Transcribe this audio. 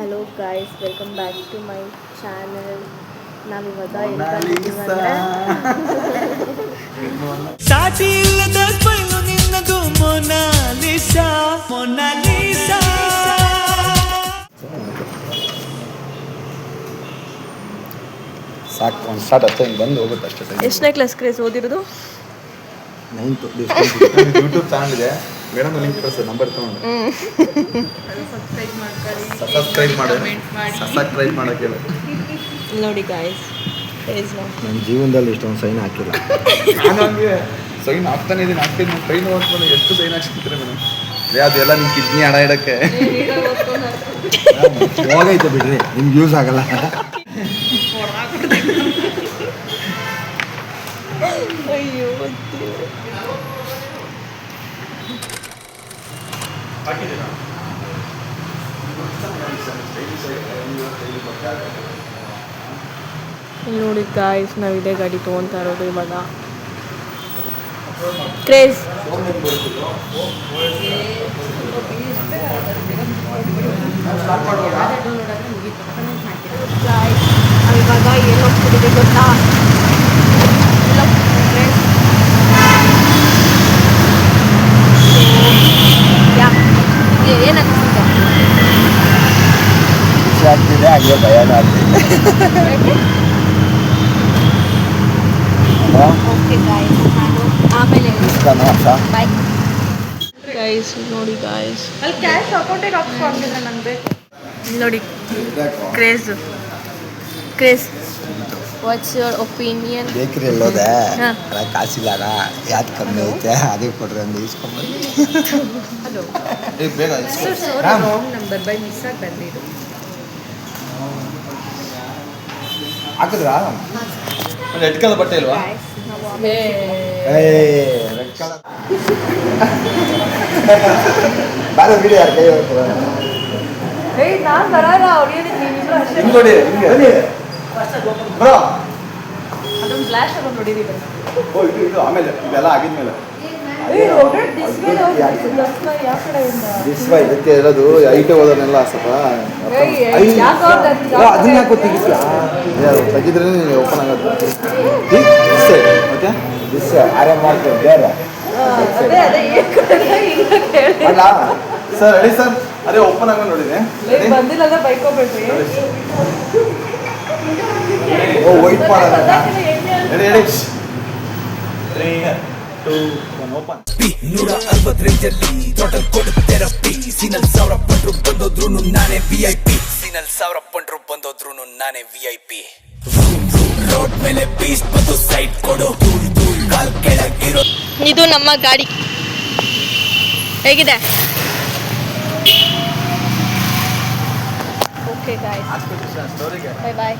Hello guys, welcome back to my channel. ನಾವಿವಾಗ ಎಲ್ಲಿ ಬಂದಿದ್ದೀವಿ ಅಂದರೆ ಸಾಟಿ ಇಲ್ಲದ ಸ್ಮೈಲು ನಿನ್ನದು ಮೊನಾಲಿಸಾ ಮೊನಾಲಿಸಾ. ಸಾಕು ಒಂದು ಸ್ಟಾರ್ಟ್ ಅಷ್ಟೇ, ಹಿಂಗೆ ಬಂದು ಹೋಗುತ್ತೆ ಅಷ್ಟೇ. ಎಷ್ಟನೇ ಕ್ಲಾಸ್ ಕ್ರೇಜ್ ಓದಿರೋದು? 9th. ಯೂಟ್ಯೂಬ್ ಚಾನಲ್ ಇದೆ, ಮೇಡಮ್ ಲಿಂಕ್ ಕಳಿಸು, ನಂಬರ್ ತೊಗೊಂಡು ಸಬ್ಸ್ಕ್ರೈಬ್ ಮಾಡೋಕೆ ಹೇಳು. ನೋಡಿ ಗಾಯ್ಸ್, ನನ್ನ ಜೀವನದಲ್ಲಿ ಇಷ್ಟೊಂದು ಸೈನ್ ಹಾಕಿಲ್ಲ. ನಾನು ಹಂಗೆ ಸೈನ್ ಹಾಕ್ತಾನೆ ಇದ್ದೀನಿ, ಹಾಕ್ತೀನಿ. ಕೈ ನೋಡ್ಕೊಂಡು ಎಷ್ಟು ಸೈನ್ ಹಾಕ್ಸಿರ್ತೀರಿ ಮೇಡಮ್? ಅದೆಲ್ಲ ನಿಮ್ಮ ಕಿಡ್ನಿ ಹಣ ಇಡೋಕ್ಕೆ ಹೋಗೈತೆ ಬಿಡ್ರಿ, ನಿಮ್ಗೆ ಯೂಸ್ ಆಗಲ್ಲ. ಅಯ್ಯೋ ನೋಡಿ ಗಾಯ್ಸ್, ನಾವು ಇದೇ ಗಾಡಿ ತೊಗೊತಾ ಇರೋದು ಇವಾಗ. ಕ್ರೇಜ್ ಇವಾಗ ಏನು ಹೋಗ್ತಿದ್ದೀವಿ ಗೊತ್ತಾ? ಏನು ಅನಿಸುತ್ತೆ? ಖುಷಿ ಆಗ್ತಿದೆ, ಹಾಗೆ ಭಯನೂ ಆಗ್ತಿದೆ. ಓಕೆ ಗಾಯ್ಸ್, ನಾನು ಆಮೇಲೆ ಬಾಯ್ ಗೈಸ್. ನೋಡಿ ಗಾಯ್ಸ್, ಅಲ್ಲಿ ಕ್ಯಾಶ್ ಅಕೌಂಟಿಗೆ ಹಾಕ್ಸ್ಕೊಂಡಿದ್ರೆ ನಂಗೆ ಬೇಕು. ನೋಡಿ ಕ್ರೇಜ್ ವಾಟ್ಸ್ ಯುವರ್ ಒಪಿನಿಯನ್? ಬೇಕ್ರಿ ಎಲ್ಲೋದೆ, ಕಾಸಿಲ್ಲ, ಯಾವ್ದು ಕಮ್ಮಿ ಐತೆ ಅದೇ ಕೊಡ್ರಿ ಅಂತ ಇಸ್ಕೊಂಬಂದು. ಹಲೋ ಬೇಗ ರಾಂಗ್ ನಂಬರ್ ಬೈ ಮಿಸ್ ಆಗಿ ಬಂದಿದ್ದು. ಹಾಕಿದ್ರಾ? ರೆಡ್ ಕಲರ್ ಬಟ್ಟೆ ಇಲ್ವಾ? ರೆಡ್ ಕಲರ್ ಬಾರ ಬಿಡಿ, ಯಾರು ಕೈ ನಾನು ಬರಲ್ಲ, ನೋಡಿ ಬ್ರೋ, ಅದೊಂದು ಫ್ಲಾಶ್ ತಗೊಂಡು ನೋಡಿದ್ದೀವಿ. ಓ ಇದು ಆಮೇಲೆ ಇವೆಲ್ಲ ಆಗಿದ್ಮೇಲೆ ಇದಕ್ಕೆ ಇರೋದು ಐಟೆ ಹೋದನ್ನೆಲ್ಲ ಸ್ವಲ್ಪ ಅದನ್ನ ಯಾಕೋ ತೆಗಿಸ್ಲಾ? ತೆಗಿದ್ರೆ ಓಪನ್ ಆಗೋದು. ಓಕೆ, ದಿಸ್ ಆರಾಮ್ ಮಾಡ್ತೇವೆ ಬೇರೆ ಅಲ್ಲ ಸರ್. Ready sir? ಅದೇ ಓಪನ್ ಆಗೋದು ನೋಡಿದೆ. ಬಂದಿಲ್ಲ ಬೈಕ್ ಹೋಗ್ಬೇಡ್ರಿ. ಓ ವೈಟ್ ಮಾಡೋಣ. Ready 3, 2, 1 open. 160 ಟೋಟಲ್ ಕೊಡು ಥೆರಪಿ. ಸಿನಲ್ 1000 ಪಂಡ್ರು ಬಂದೋದ್ರು ನಾನೇ VIP. ಸಿನಲ್ 1000 ಪಂಡ್ರು ಬಂದೋದ್ರು ನಾನೇ VIP. ರೋಡ್ ಮೇಲೆ ಪೀಸ್ ಬಂದು ಸೈಡ್ ಕೊಡು. ಕಾಲ್ ಕೆಳಗಿರೋ ಇದು ನಮ್ಮ ಗಾಡಿ ಹೇಗಿದೆ? ಓಕೆ ಗಾಯ್ಸ್, ಸ್ಟೋರಿಗೆ ಬಾಯ್ ಬಾಯ್.